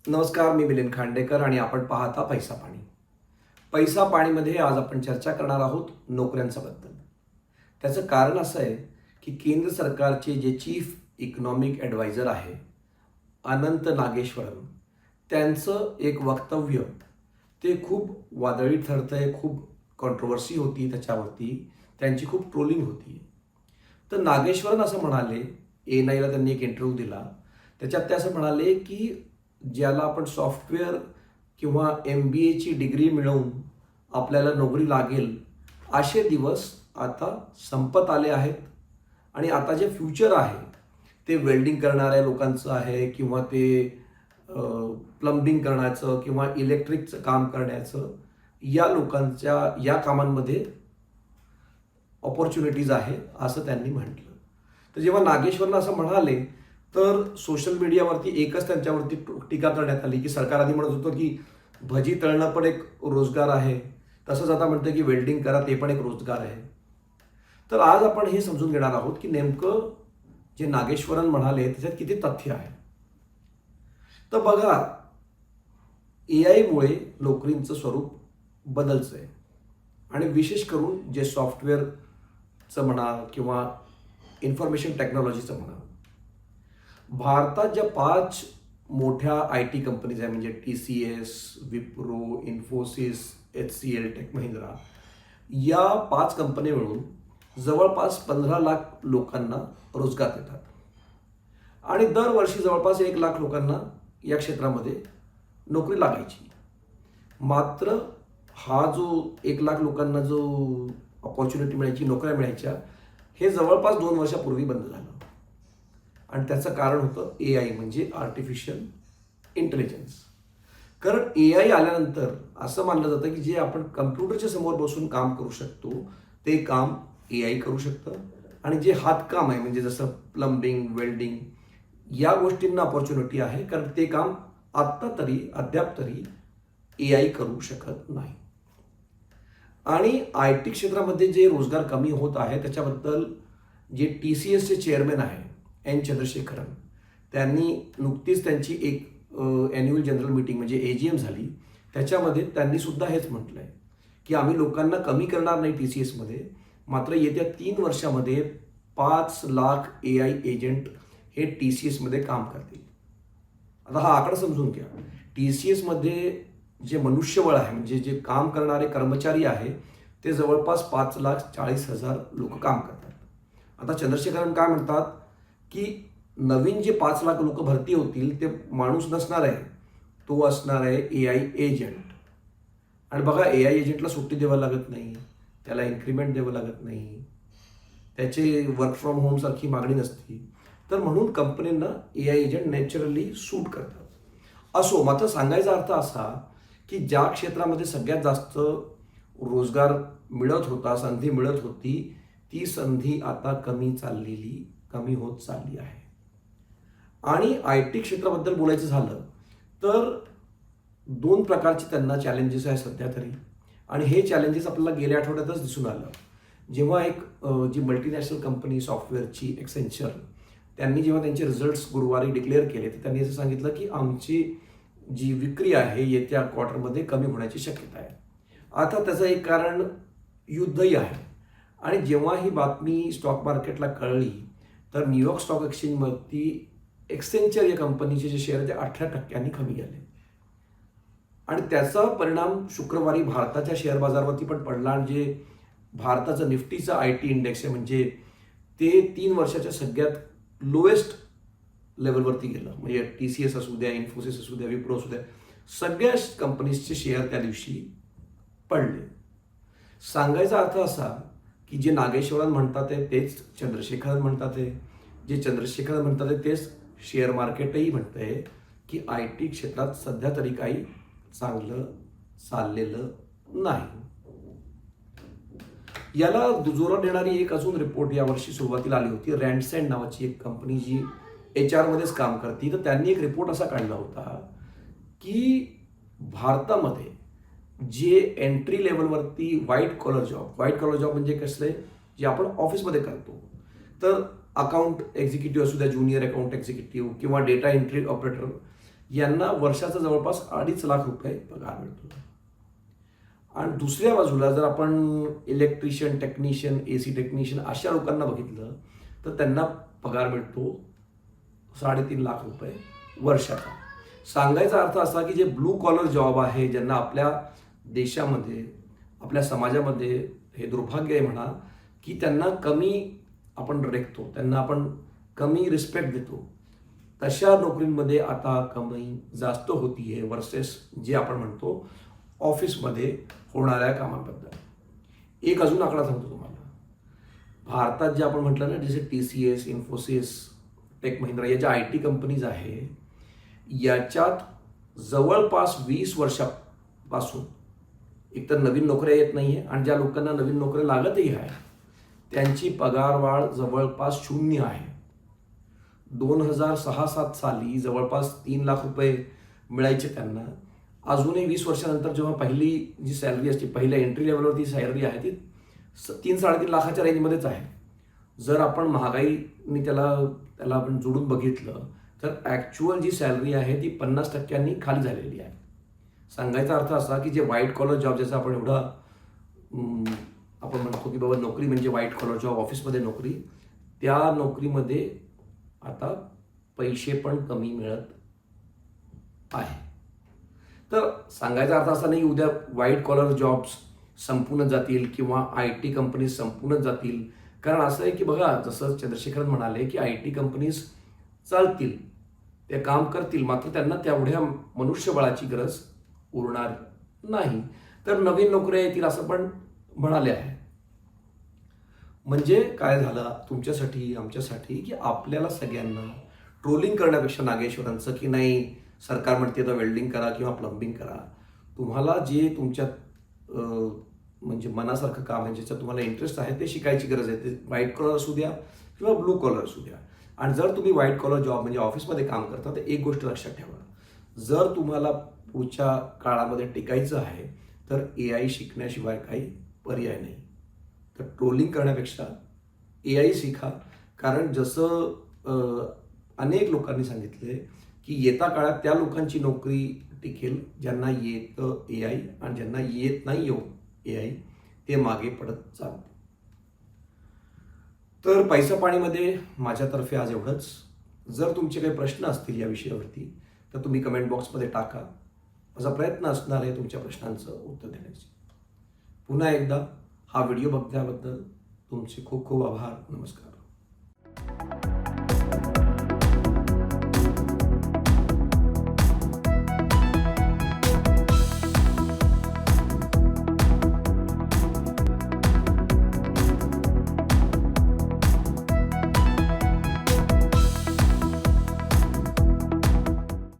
नमस्कार, मी मिलिंद खांडेकर आणि आपण पाहता पैसा पाणी. पैसा पाणीमध्ये आज आपण चर्चा करणार आहोत नोकऱ्यांच्याबद्दल. त्याचं कारण असं आहे की केंद्र सरकारचे जे चीफ इकॉनॉमिक ॲडवायझर आहे अनंत नागेश्वरन, त्यांचं एक वक्तव्य ते खूप वादळी ठरतंय. खूप कॉन्ट्रोवर्सी होती त्याच्यावरती, त्यांची खूप ट्रोलिंग होती. तर नागेश्वरन असं म्हणाले, A9ला त्यांनी एक इंटरव्ह्यू दिला, त्याच्यात ते असं म्हणाले की ज्याला आपण सॉफ्टवेअर किंवा MBAची डिग्री मिळवून आपल्याला नोकरी लागेल असे दिवस आता संपत आले आहेत. आणि आता जे फ्युचर आहे ते वेल्डिंग करणाऱ्या लोकांचं आहे, किंवा ते प्लंबिंग करण्याचं किंवा इलेक्ट्रिकचं काम करण्याचं, या लोकांच्या या कामांमध्ये ऑपॉर्च्युनिटीज आहे असं त्यांनी म्हटलं. तर जेव्हा नागेश्वरला असं म्हणाले तर सोशल मीडियावरती एकच त्यांच्यावरती टीका करण्यात आली की सरकार आधी म्हणत होतं की भजी तळणं पण एक रोजगार आहे, तसंच आता म्हणतं की वेल्डिंग करा ते पण एक रोजगार आहे. तर आज आपण हे समजून घेणार आहोत की नेमकं जे नागेश्वरन म्हणाले त्याच्यात किती तथ्य आहे. तर बघा, AI मुळे नोकरींचं स्वरूप बदलचं आहे. आणि विशेष करून जे सॉफ्टवेअरचं म्हणा किंवा इन्फॉर्मेशन टेक्नॉलॉजीचं म्हणा, भारतात ज्या 5 मोठ्या IT कंपनीज आहे, म्हणजे TCS, Wipro, Infosys, HCL, Tech Mahindra, या 5 कंपनी मिळून जवळपास 15 लाख लोकांना रोजगार देतात. आणि दरवर्षी जवळपास 1 लाख लोकांना या क्षेत्रामध्ये नोकरी लागायची. मात्र हा जो 1 लाख लोकांना जो ऑपॉर्च्युनिटी मिळायची, नोकऱ्या मिळायच्या, हे जवळपास 2 वर्षापूर्वी बंद झालं. आणि त्याचं कारण होतं AI, म्हणजे आर्टिफिशियल इंटेलिजन्स. कारण AI आल्यानंतर असं मानलं जातं की जे आपण कम्प्युटरच्या समोर बसून काम करू शकतो ते काम AI करू शकतं. आणि जे हातकाम आहे, म्हणजे जसं प्लंबिंग, वेल्डिंग, या गोष्टींना ऑपॉर्च्युनिटी आहे, कारण ते काम अद्याप तरी AI करू शकत नाही. आणि IT क्षेत्रामध्ये जे रोजगार कमी होत आहे त्याच्याबद्दल जे TCSचे चेअरमॅन आहे N चंद्रशेखरन, त्यांनी नुकतीच त्यांची एक ॲन्युअल जनरल मीटिंग म्हणजे AGM झाली. त्याच्यामध्ये त्यांनी सुद्धा हेच म्हटलं आहे की आम्ही लोकांना कमी करणार नाही TCSमध्ये, मात्र येत्या 3 वर्षामध्ये 5 लाख AI एजंट हे TCSमध्ये काम करतील. आता हा आकडा समजून घ्या. TCSमध्ये जे मनुष्यबळ आहे, म्हणजे जे काम करणारे कर्मचारी आहे, ते जवळपास 5,40,000 लोक काम करतात. आता चंद्रशेखरन काय म्हणतात की नवीन जे 5 लाख लोक भरती होतील ते माणूस नसणार आहे, तो असणार आहे AI एजंट. आणि बघा, AI एजंटला सुट्टी द्यावी लागत नाही, त्याला इन्क्रीमेंट द्यावं लागत नाही, त्याचे वर्क फ्रॉम होम सारखी मागणी नसती. तर म्हणून कंपनींना AI एजंट नॅचरली सूट करतात. असो, मात्र सांगायचा अर्थ असा की ज्या क्षेत्रामध्ये सगळ्यात जास्त रोजगार मिळत होता, संधी मिळत होती, ती संधी आता कमी होत चालली आहे. आणि IT क्षेत्राबद्दल बोलायचं झालं तर 2 प्रकारचे त्यांना चॅलेंजेस आहे सध्या तरी. आणि हे चॅलेंजेस आपल्याला गेल्या आठवड्यातच दिसून आलं, जेव्हा एक जी मल्टीनॅशनल कंपनी सॉफ्टवेअरची एक्सेंचर, त्यांनी जेव्हा त्यांचे रिझल्ट्स गुरुवारी डिक्लेअर केले तर त्यांनी असं सांगितलं की आमची जी विक्री आहे येत्या क्वार्टरमध्ये कमी होण्याची शक्यता आहे. आता त्याचं एक कारण युद्धही आहे. आणि जेव्हा ही बातमी स्टॉक मार्केटला कळली तर न्यूयॉर्क स्टॉक एक्सचेंजवरती एक्सेंचर या कंपनीचे जे शेअर ते 18% कमी गेले. आणि त्याचा परिणाम शुक्रवारी भारताच्या शेअर बाजारावरती पण पडला. आणि जे भारताचं निफ्टीचं IT इंडेक्स आहे, म्हणजे ते 3 वर्षाच्या सगळ्यात लोएस्ट लेवलवरती गेलं. म्हणजे TCS असू द्या, इन्फोसिस असू द्या, विप्रो असू द्या, सगळ्या कंपनीजचे शेअर त्या दिवशी पडले. सांगायचा अर्थ असा की जे नागेश्वरन म्हणतात आहे तेच चंद्रशेखरन म्हणतात आहे, जे चंद्रशेखरन म्हणतात आहे तेच शेअर मार्केटही म्हणतं आहे की IT क्षेत्रात सध्या तरी काही चांगलं चाललेलं नाही. याला दुजोरा देणारी एक अजून रिपोर्ट यावर्षी सुरुवातीला आली होती. रँडसेंड नावाची एक कंपनी जी HR मध्येच काम करते, तर त्यांनी एक रिपोर्ट असा काढला होता की भारतामध्ये जे एंट्री लेवलवरती व्हाईट कॉलर जॉब म्हणजे कसं आहे, जे आपण ऑफिसमध्ये करतो, तर अकाउंट एक्झिक्युटिव्ह असू द्या, ज्युनियर अकाउंट एक्झिक्युटिव्ह किंवा डेटा एंट्री ऑपरेटर, यांना वर्षाचा जवळपास 2.5 लाख रुपये पगार मिळतो. आणि दुसऱ्या बाजूला जर आपण इलेक्ट्रिशियन, टेक्निशियन, AC टेक्निशियन अशा लोकांना बघितलं तर त्यांना पगार मिळतो 3.5 लाख रुपये वर्षाचा. सांगायचा अर्थ असा की जे ब्लू कॉलर जॉब आहे, ज्यांना आपल्या देशामध्ये, आपल्या समाजामध्ये हे दुर्भाग्य आहे म्हणा की त्यांना कमी आपण रेखतो, त्यांना आपण कमी रिस्पेक्ट देतो, तशा नोकरींमध्ये आता कमाई जास्त होतीये वर्सेस जे आपण म्हणतो ऑफिसमध्ये होणाऱ्या कामाबद्दल. एक अजून आकडा सांगतो तुम्हाला. भारतात जे आपण म्हटलं ना, जसे TCS, इन्फोसिस, टेक महिंद्रा या ज्या IT कंपनीज आहे, याच्यात जवळपास 20 वर्षापासून एकतर नवीन नोकऱ्या येत नाही आहे आणि ज्या लोकांना नवीन नोकऱ्या लागतही आहे त्यांची पगारवाढ जवळपास 0 आहे. 2006-07 साली जवळपास 3 लाख रुपये मिळायचे त्यांना. अजूनही 20 वर्षानंतर जेव्हा पहिली जी सॅलरी असते, पहिल्या एंट्री लेवलवरती सॅलरी आहे ती 3-3.5 लाखाच्या रेंजमध्येच आहे. जर आपण महागाईनी त्याला आपण जोडून बघितलं तर ॲक्च्युअल जी सॅलरी आहे ती 50% खाली झालेली आहे. सांगायचा अर्थ असा की जे व्हाईट कॉलर जॉब, ज्याचा आपण एवढा आपण म्हणतो की बाबा नोकरी म्हणजे व्हाईट कॉलर जॉब, ऑफिसमध्ये नोकरी, त्या नोकरीमध्ये आता पैसे पण कमी मिळत आहे. तर सांगायचा अर्थ असा नाही उद्या व्हाईट कॉलर जॉब्स संपूर्ण जातील किंवा IT कंपनीज संपूर्ण जातील. कारण असं आहे की बघा, जसं चंद्रशेखरन म्हणाले की IT कंपनीज चालतील, ते काम करतील, मात्र त्यांना तेवढ्या मनुष्यबळाची गरज उरणार नाही, तर नवीन नोकऱ्या येतील असं पण म्हणाले आहे. म्हणजे काय झालं तुमच्यासाठी, आमच्यासाठी, की आपल्याला सगळ्यांना ट्रोलिंग करण्यापेक्षा नागेश्वरांचं की नाही सरकार म्हणते तर वेल्डिंग करा किंवा प्लंबिंग करा, तुम्हाला जे तुमच्यात म्हणजे मनासारखं काम आहे, ज्याच्यात तुम्हाला इंटरेस्ट आहे ते शिकायची गरज आहे. ते व्हाईट कॉलर असू द्या किंवा ब्लू कॉलर असू द्या. आणि जर तुम्ही व्हाईट कॉलर जॉब म्हणजे ऑफिसमध्ये काम करता तर एक गोष्ट लक्षात ठेवा, जर तुम्हाला पुढच्या काळामध्ये टिकायचं आहे तर AI शिकण्याशिवाय काही पर्याय नाही. तर ट्रोलिंग करण्यापेक्षा AI शिका. कारण जसं अनेक लोकांनी सांगितले की येत्या काळात त्या लोकांची नोकरी टिकेल ज्यांना येतं AI आणि ज्यांना येत नाही AI ते मागे पडत चालते. तर पैसा पाणीमध्ये माझ्यातर्फे आज एवढंच. जर तुमचे काही प्रश्न असतील या विषयावरती तर तुम्ही कमेंट बॉक्समध्ये टाका. माझा प्रयत्न असणार आहे तुमच्या प्रश्नांचं उत्तर देण्याचे. पुन्हा एकदा हा व्हिडिओ बघण्याबद्दल तुमचे खूप खूप आभार. नमस्कार.